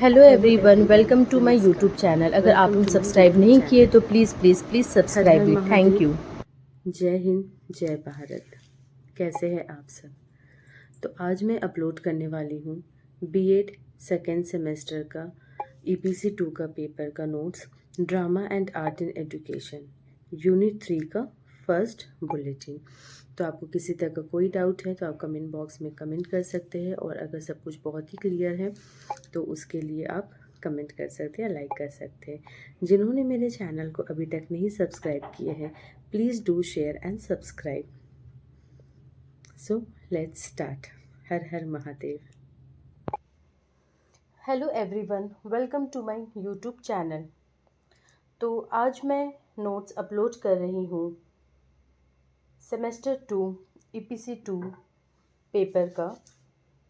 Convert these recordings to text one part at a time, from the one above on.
Hello hello everyone, everyone, welcome to my YouTube नमस्कार। Channel. अगर welcome आपने to my subscribe YouTube नहीं किए चैनल। तो प्लीज़ प्लीज़ प्लीज़ हर हर subscribe me. Thank Mahadev. You. जय हिंद, जय भारत। कैसे हैं आप सब? तो आज मैं अपलोड करने वाली हूँ बीएड सेकेंड सेमेस्टर का ईपीसी 2 का पेपर का notes, drama and art in education, unit 3 का फर्स्ट बुलेटिन। तो आपको किसी तरह का कोई डाउट है तो आप कमेंट बॉक्स में कमेंट कर सकते हैं, और अगर सब कुछ बहुत ही क्लियर है तो उसके लिए आप कमेंट कर सकते हैं, लाइक कर सकते हैं। जिन्होंने मेरे चैनल को अभी तक नहीं सब्सक्राइब किए हैं, please do share and subscribe. So let's start. हर हर Mahadev. Hello everyone, welcome to my YouTube channel. तो आज मैं नोट्स अपलोड कर रही हूँ सेमेस्टर 2 ईपीसी 2 पेपर का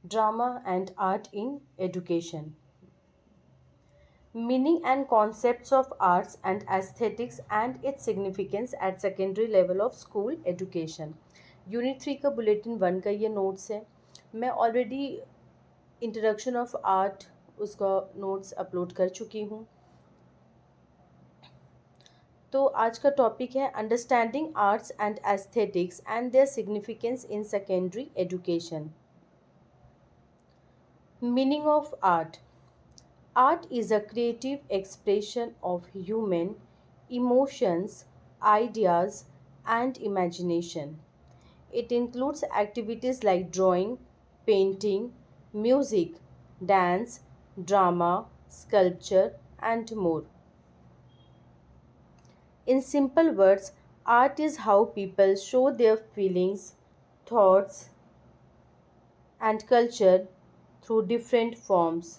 drama and art in education, meaning and concepts of arts and aesthetics and its significance at secondary level of school education। Unit 3 का bulletin 1 का ये नोट्स है। मैं ऑलरेडी इंट्रोडक्शन ऑफ आर्ट उसका notes upload कर चुकी हूँ। तो आज का टॉपिक है understanding arts and aesthetics and their significance in secondary education. Meaning of art. Art is a creative expression of human emotions, ideas, and imagination. It includes activities like drawing, painting, music, dance, drama, sculpture, and more. In simple words, art is how people show their feelings, thoughts, and culture through different forms.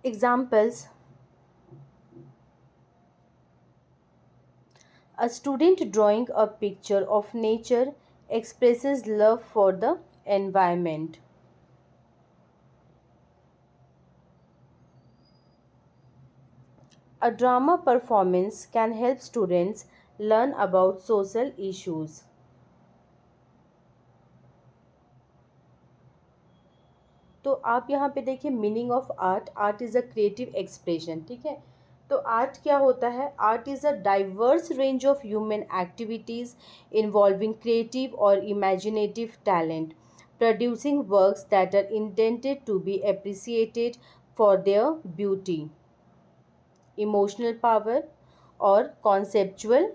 Examples: a student drawing a picture of nature expresses love for the environment. A drama performance can help students learn about social issues. तो आप यहाँ पे देखिए meaning of art. Art is a creative expression, ठीक है। तो art क्या होता है? Art is a diverse range of human activities involving creative और imaginative talent, producing works that are intended to be appreciated for their beauty, emotional power, or conceptual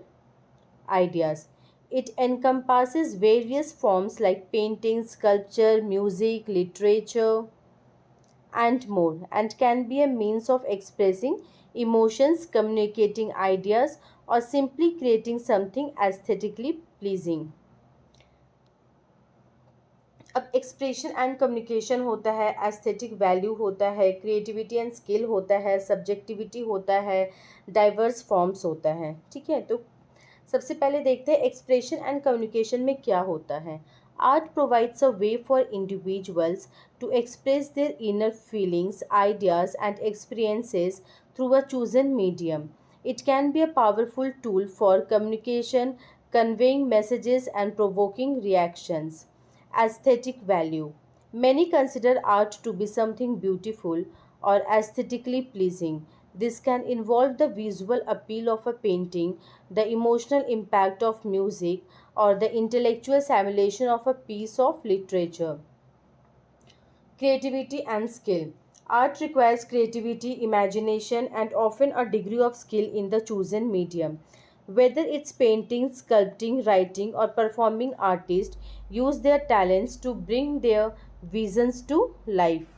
ideas. It encompasses various forms like painting, sculpture, music, literature, and more, and can be a means of expressing emotions, communicating ideas, or simply creating something aesthetically pleasing। अब expression and communication होता है, aesthetic value होता है, creativity and skill होता है, subjectivity होता है, diverse forms होता है, ठीक है। तो सबसे पहले देखते हैं एक्सप्रेशन एंड कम्युनिकेशन में क्या होता है। Art provides a way for individuals to express their inner feelings, ideas and experiences through a chosen medium. It can be a powerful tool for communication, conveying messages and provoking reactions। Aesthetic value. Many consider art to be something beautiful or aesthetically pleasing. This can involve the visual appeal of a painting, the emotional impact of music, or the intellectual stimulation of a piece of literature. Creativity and skill. Art requires creativity, imagination, and often a degree of skill in the chosen medium. Whether it's painting, sculpting, writing, or performing, artists use their talents to bring their visions to life।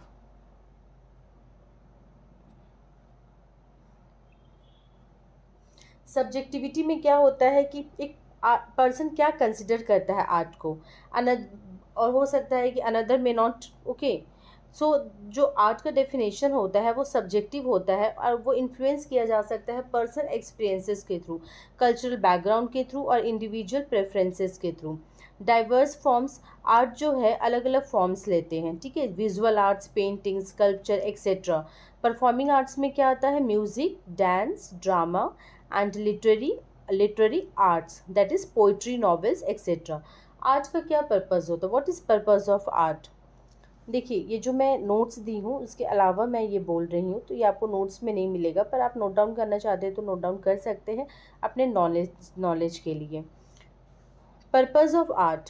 Subjectivity में क्या होता है कि एक person क्या consider करता है art को, अनद और हो सकता है कि अनदर मे नॉट, ओके। सो जो आर्ट का डेफिनेशन होता है वो सब्जेक्टिव होता है, और वो इन्फ्लुएंस किया जा सकता है पर्सनल एक्सपीरियंसेस के थ्रू, कल्चरल बैकग्राउंड के थ्रू, और इंडिविजुअल प्रेफरेंसेस के थ्रू। डाइवर्स फॉर्म्स, आर्ट जो है अलग अलग फॉर्म्स लेते हैं, ठीक है, visual arts, painting, sculpture etcetera. Performing arts में क्या आता है, music, dance, drama and literary arts, that is poetry, novels etcetera. Art का क्या पर्पज़ होता है, what is purpose of art? देखिए, ये जो मैं नोट्स दी हूँ उसके अलावा मैं ये बोल रही हूँ, तो ये आपको नोट्स में नहीं मिलेगा, पर आप नोट डाउन करना चाहते हैं तो नोट डाउन कर सकते हैं अपने नॉलेज के लिए। पर्पज़ ऑफ आर्ट,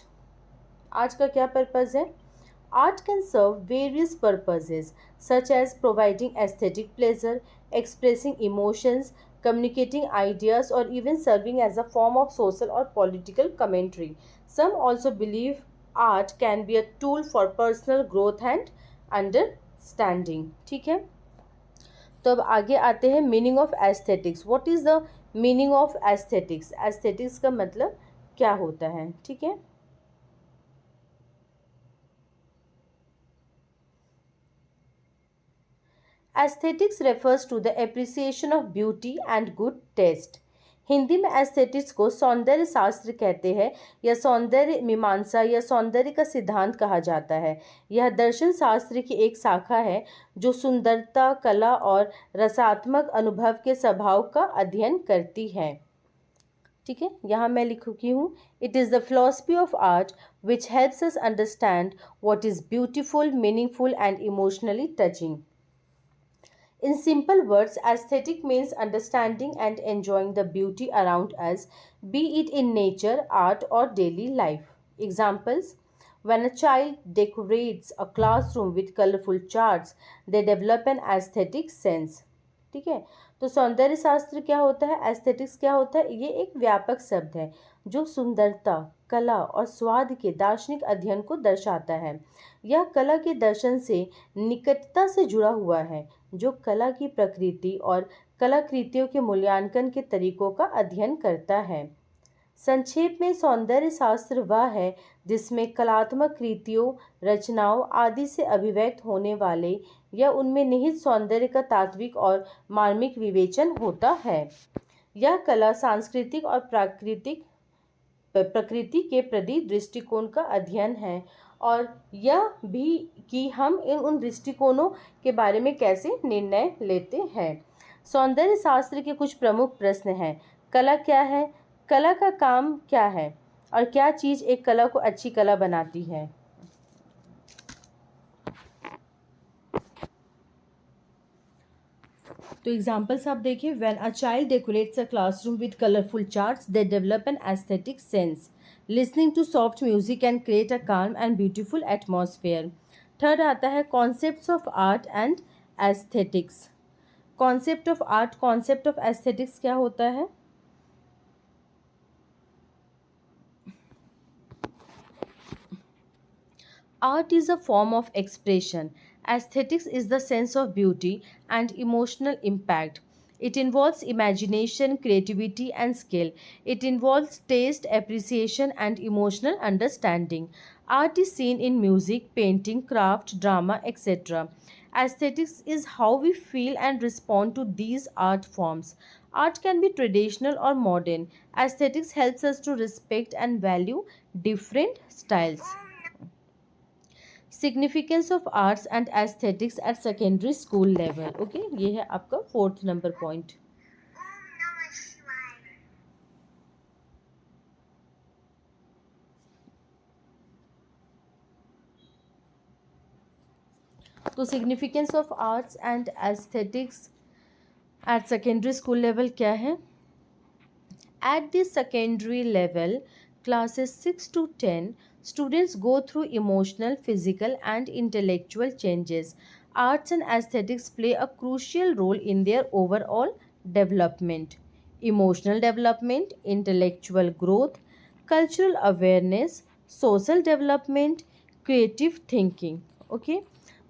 आर्ट का क्या पर्पज़ है? Art can serve various purposes such as providing aesthetic pleasure, expressing emotions, communicating ideas, or even serving as a form of social or political commentary. Some also believe art can be a tool for personal growth and understanding. ठीक है, तो अब आगे आते हैं meaning of aesthetics. What is the meaning of aesthetics? Aesthetics का मतलब क्या होता है, ठीक है। Aesthetics refers to the appreciation of beauty and good taste. Hindi में एस्थेटिक्स को सौंदर्य शास्त्र कहते हैं, या सौंदर्य मीमांसा या सौंदर्य का सिद्धांत कहा जाता है। यह दर्शन शास्त्र की एक शाखा है जो सुंदरता, कला और रसात्मक अनुभव के स्वभाव का अध्ययन करती है। ठीक है, यहाँ मैं लिखूँगी हूँ, it is the philosophy of art which helps us understand what is beautiful, meaningful and emotionally touching. In simple words, aesthetic means understanding and enjoying the beauty around us, be it in nature, art, or daily life. Examples: when a child decorates a classroom with colorful charts, they develop an aesthetic sense. ठीक है, तो सौंदर्य शास्त्र क्या होता है, aesthetics क्या होता है? ये एक व्यापक शब्द है जो सुंदरता, कला और स्वाद के दार्शनिक अध्ययन को दर्शाता है। यह कला के दर्शन से निकटता से जुड़ा हुआ है, जो कला की प्रकृति और कलाकृतियों के मूल्यांकन के तरीकों का अध्ययन करता है। संक्षेप में, सौंदर्य शास्त्र वह है जिसमें कलात्मक कृतियों, रचनाओं आदि से अभिव्यक्त होने वाले या उनमें निहित सौंदर्य का तात्विक और मार्मिक विवेचन होता है। यह कला सांस्कृतिक और प्राकृतिक प्रकृति के प्रति दृष्टिकोण का अध्ययन है, और यह भी कि हम उन दृष्टिकोणों के बारे में कैसे निर्णय लेते हैं। सौंदर्य शास्त्र के कुछ प्रमुख प्रश्न हैं। कला क्या है? कला का काम क्या है? और क्या चीज़ एक कला को अच्छी कला बनाती है? तो एग्जाम्पल्स आप देखिए, when a child decorates a classroom with colourful charts, they develop an aesthetic sense. Listening to soft music can create a calm and beautiful atmosphere. Third आता है concepts of art and aesthetics. Concept of art, concept of aesthetics क्या होता है? Art is a form of expression. Aesthetics is the sense of beauty and emotional impact. It involves imagination, creativity, and skill. It involves taste, appreciation, and emotional understanding. Art is seen in music, painting, craft, drama, etc. Aesthetics is how we feel and respond to these art forms. Art can be traditional or modern. Aesthetics helps us to respect and value different styles. Significance of arts and aesthetics at secondary school level. Okay, ये है आपका 4th number point. तो significance of arts and aesthetics at secondary school level क्या है? At the secondary level, classes 6 to 10, students go through emotional, physical, and intellectual changes. Arts and aesthetics play a crucial role in their overall development. Emotional development, intellectual growth, cultural awareness, social development, creative thinking. Okay?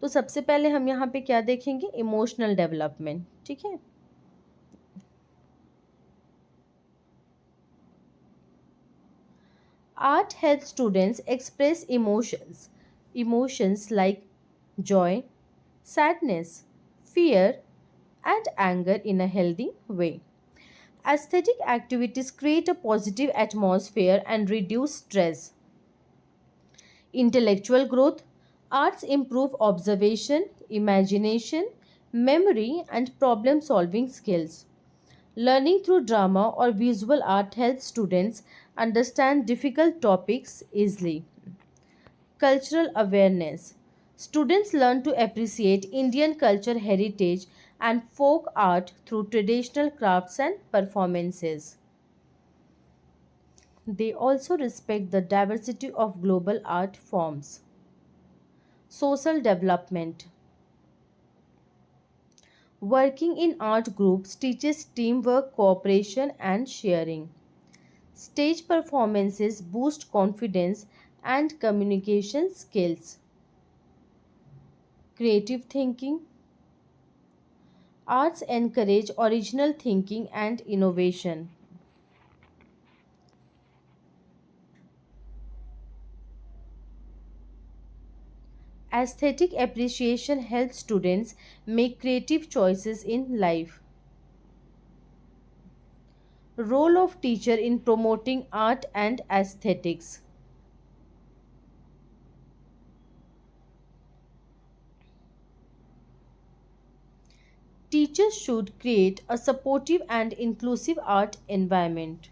तो सबसे पहले हम यहाँ पे क्या देखेंगे? Emotional development. ठीक है, art helps students express emotions like joy, sadness, fear, and anger in a healthy way. Aesthetic activities create a positive atmosphere and reduce stress. Intellectual growth. Arts improve observation, imagination, memory, and problem solving skills. Learning through drama or visual art helps students understand difficult topics easily. Cultural awareness. Students learn to appreciate Indian culture heritage and folk art through traditional crafts and performances. They also respect the diversity of global art forms. Social development. Working in art groups teaches teamwork, cooperation, and sharing. Stage performances boost confidence and communication skills. Creative thinking. Arts encourage original thinking and innovation. Aesthetic appreciation helps students make creative choices in life. Role of teacher in promoting art and aesthetics. Teachers should create a supportive and inclusive art environment.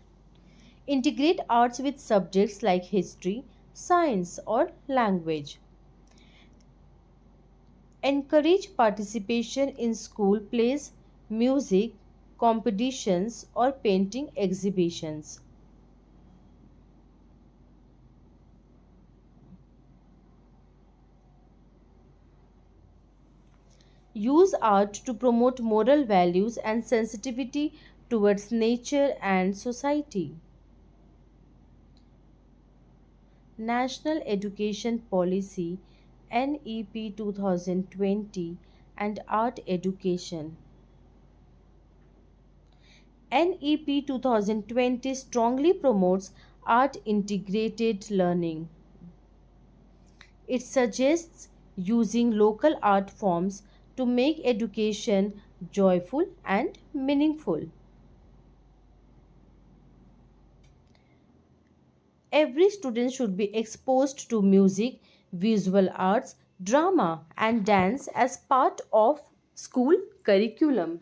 Integrate arts with subjects like history, science, or language. Encourage participation in school plays, music, competitions, or painting exhibitions. Use art to promote moral values and sensitivity towards nature and society. National Education Policy NEP 2020 and Art Education. NEP 2020 strongly promotes art integrated learning. It suggests using local art forms to make education joyful and meaningful. Every student should be exposed to music, visual arts, drama, and dance as part of school curriculum.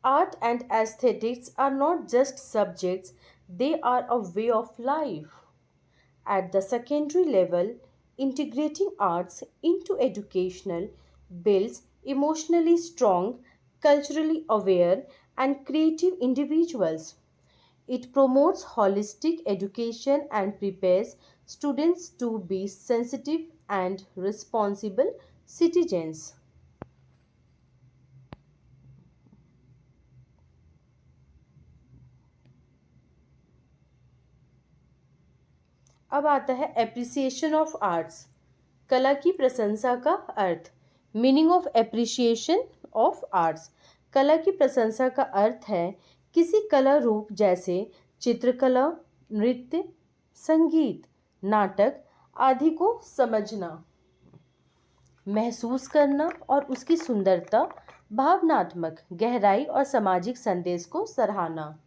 Art and aesthetics are not just subjects, they are a way of life. At the secondary level, integrating arts into educational builds emotionally strong, culturally aware, and creative individuals. It promotes holistic education and prepares students to be sensitive and responsible citizens. अब आता है appreciation of arts, कला की प्रशंसा का अर्थ। Meaning of appreciation of arts. कला की प्रशंसा का अर्थ है किसी कला रूप जैसे चित्रकला, नृत्य, संगीत, नाटक आदि को समझना, महसूस करना और उसकी सुंदरता, भावनात्मक गहराई और सामाजिक संदेश को सराहना।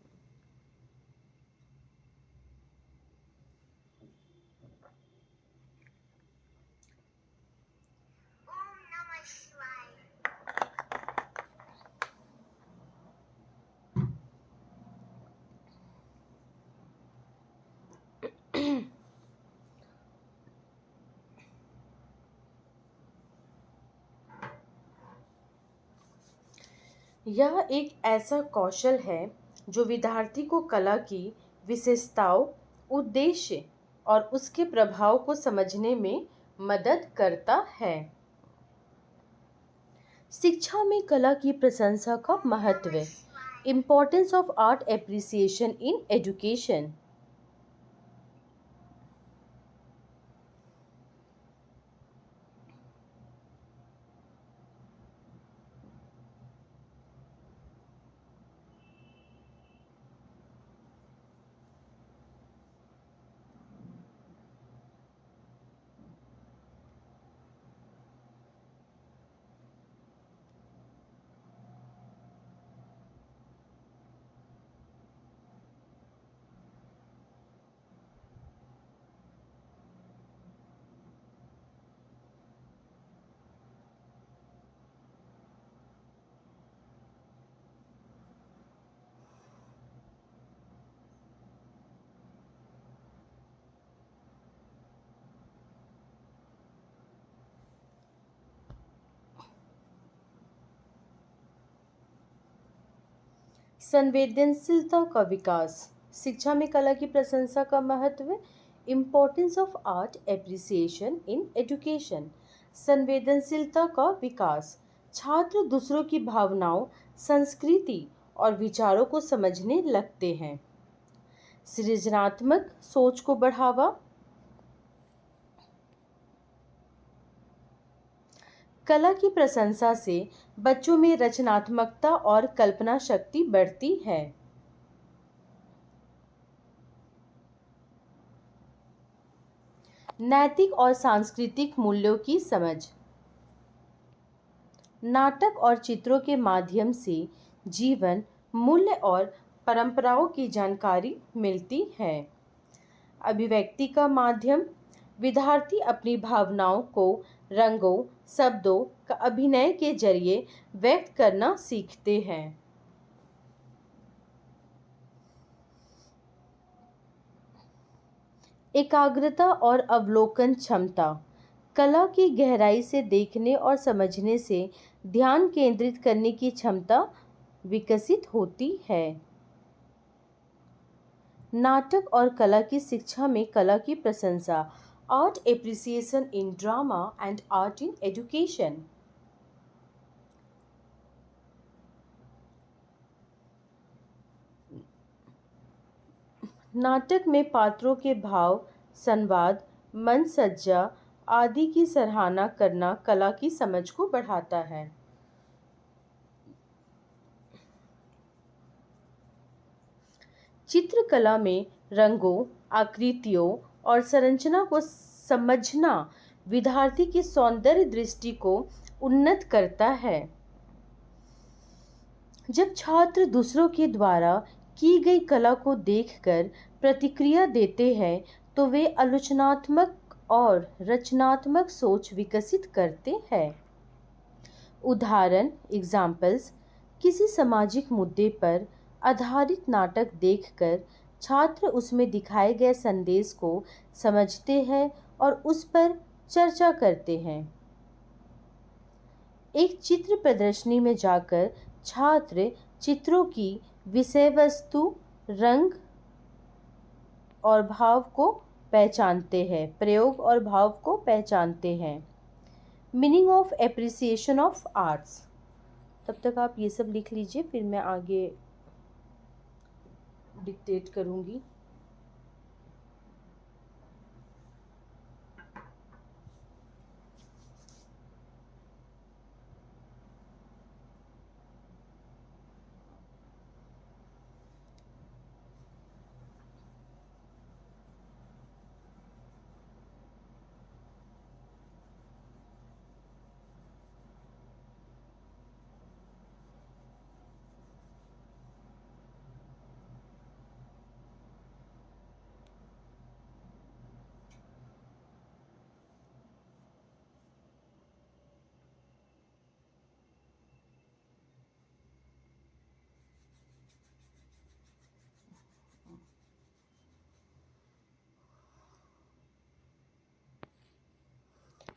यह एक ऐसा कौशल है जो विद्यार्थी को कला की विशेषताओं, उद्देश्य और उसके प्रभाव को समझने में मदद करता है। शिक्षा में कला की प्रशंसा का महत्व। Importance of art appreciation in education. संवेदनशीलता का विकास। शिक्षा में कला की प्रशंसा का महत्व। Importance of art appreciation in education. संवेदनशीलता का विकास। छात्र दूसरों की भावनाओं, संस्कृति और विचारों को समझने लगते हैं। सृजनात्मक सोच को बढ़ावा। कला की प्रशंसा से बच्चों में रचनात्मकता और कल्पना शक्ति बढ़ती है। नैतिक और सांस्कृतिक मूल्यों की समझ। नाटक और चित्रों के माध्यम से जीवन, मूल्य और परंपराओं की जानकारी मिलती है। अभिव्यक्ति का माध्यम। विद्यार्थी अपनी भावनाओं को रंगों, शब्दों का अभिनय के जरिए व्यक्त करना सीखते हैं। एकाग्रता और अवलोकन क्षमता। कला की गहराई से देखने और समझने से ध्यान केंद्रित करने की क्षमता विकसित होती है। नाटक और कला की शिक्षा में कला की प्रशंसा। Art appreciation in drama and art in education. नाटक में पात्रों के भाव, संवाद, मंचसज्जा आदि की सराहना करना कला की समझ को बढ़ाता है। चित्रकला में रंगों, आकृतियों और संरचना को समझना विद्यार्थी की सौंदर्य दृष्टि को उन्नत करता है। जब छात्र दूसरों के द्वारा की गई कला को देखकर प्रतिक्रिया देते हैं तो वे आलोचनात्मक और रचनात्मक सोच विकसित करते हैं। उदाहरण एग्जाम्पल्स। किसी सामाजिक मुद्दे पर आधारित नाटक देखकर छात्र उसमें दिखाए गए संदेश को समझते हैं और उस पर चर्चा करते हैं। एक चित्र प्रदर्शनी में जाकर छात्र चित्रों की विषय वस्तु, रंग और भाव को पहचानते हैं, प्रयोग और भाव को पहचानते हैं। Meaning of appreciation of arts. तब तक आप ये सब लिख लीजिए, फिर मैं आगे डिक्टेट करूँगी।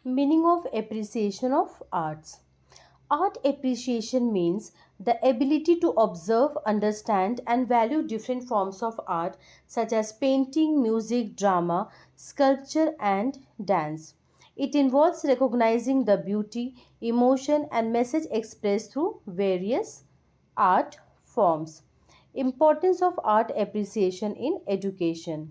Meaning of appreciation of arts. Art appreciation means the ability to observe, understand, and value different forms of art such as painting, music, drama, sculpture, and dance. It involves recognizing the beauty, emotion, and message expressed through various art forms. Importance of art appreciation in education.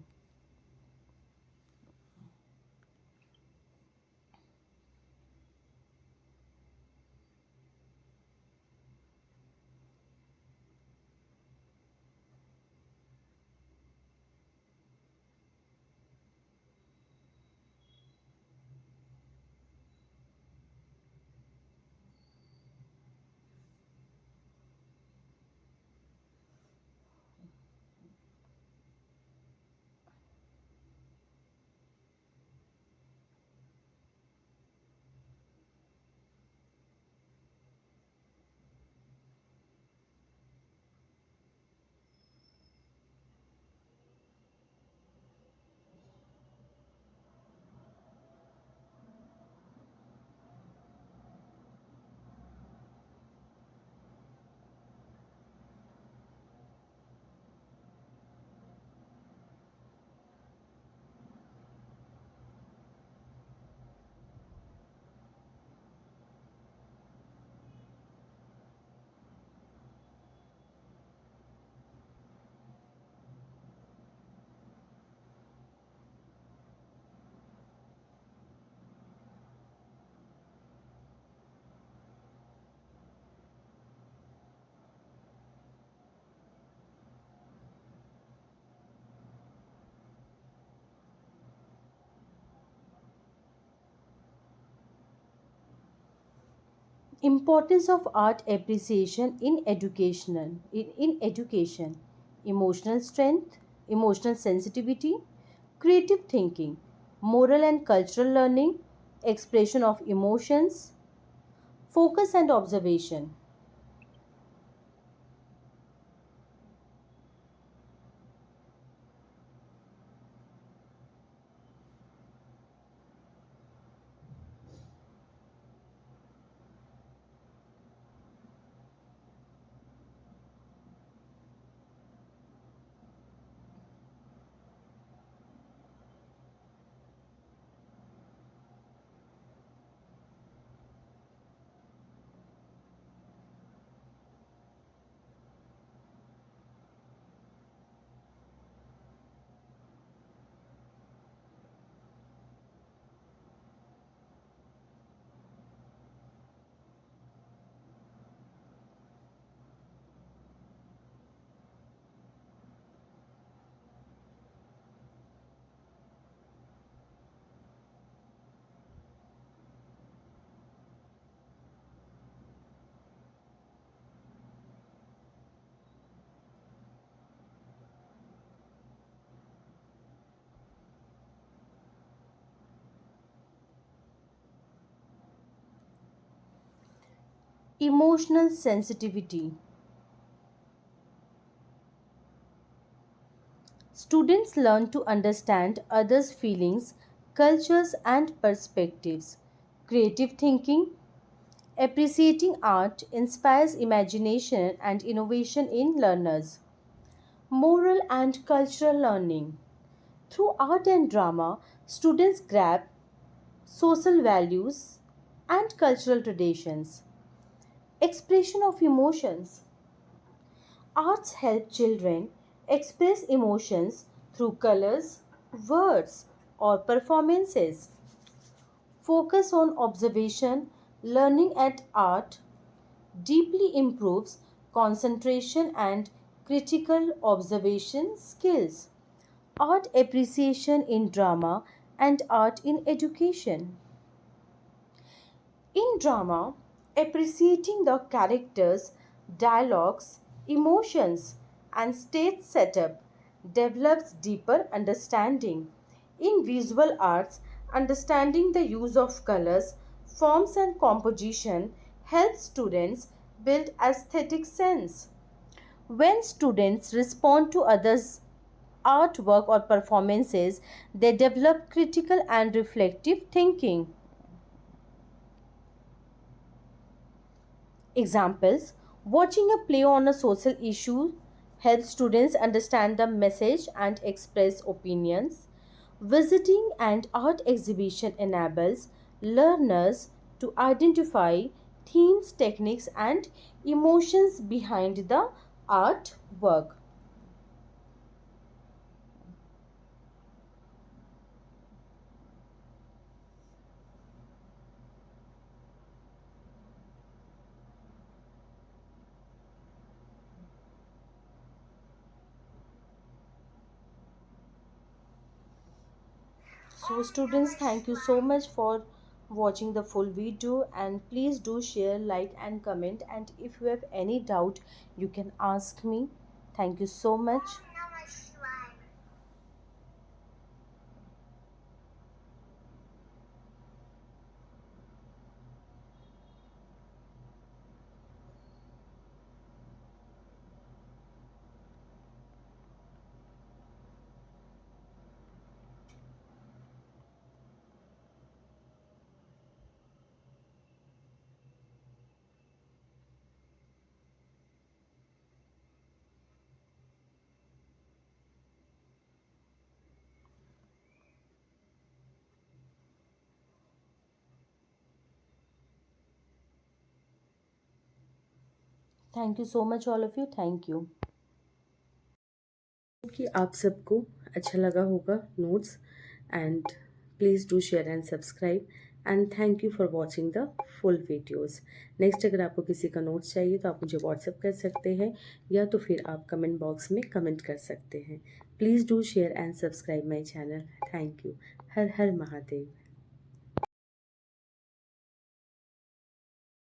Importance of art appreciation in education, emotional strength, emotional sensitivity, creative thinking, moral and cultural learning, expression of emotions, focus and observation. Emotional sensitivity. Students learn to understand others' feelings, cultures, and perspectives. Creative thinking. Appreciating art inspires imagination and innovation in learners. Moral and cultural learning. Through art and drama, students grasp social values and cultural traditions. Expression of emotions. Arts help children express emotions through colors, words, or performances. Focus on observation, learning at art deeply improves concentration and critical observation skills. Art appreciation in drama and art in education. In drama, appreciating the characters, dialogues, emotions, and stage setup develops deeper understanding. In visual arts, understanding the use of colors, forms, and composition helps students build aesthetic sense. When students respond to others' artwork or performances, they develop critical and reflective thinking. Examples: watching a play on a social issue helps students understand the message and express opinions. Visiting an art exhibition enables learners to identify themes, techniques, and emotions behind the artwork. So students, thank you so much for watching the full video, and please do share, like, and comment, and if you have any doubt you can ask me. Thank you so much. Thank you so much all of you. Thank you. कि आप सबको अच्छा लगा होगा notes and please do share and subscribe and thank you for watching the full videos. Next अगर आपको किसी का नोट्स चाहिए तो आप मुझे व्हाट्सअप कर सकते हैं या तो फिर आप कमेंट बॉक्स में कमेंट कर सकते हैं। Please do share and subscribe my channel. Thank you. हर हर महादेव।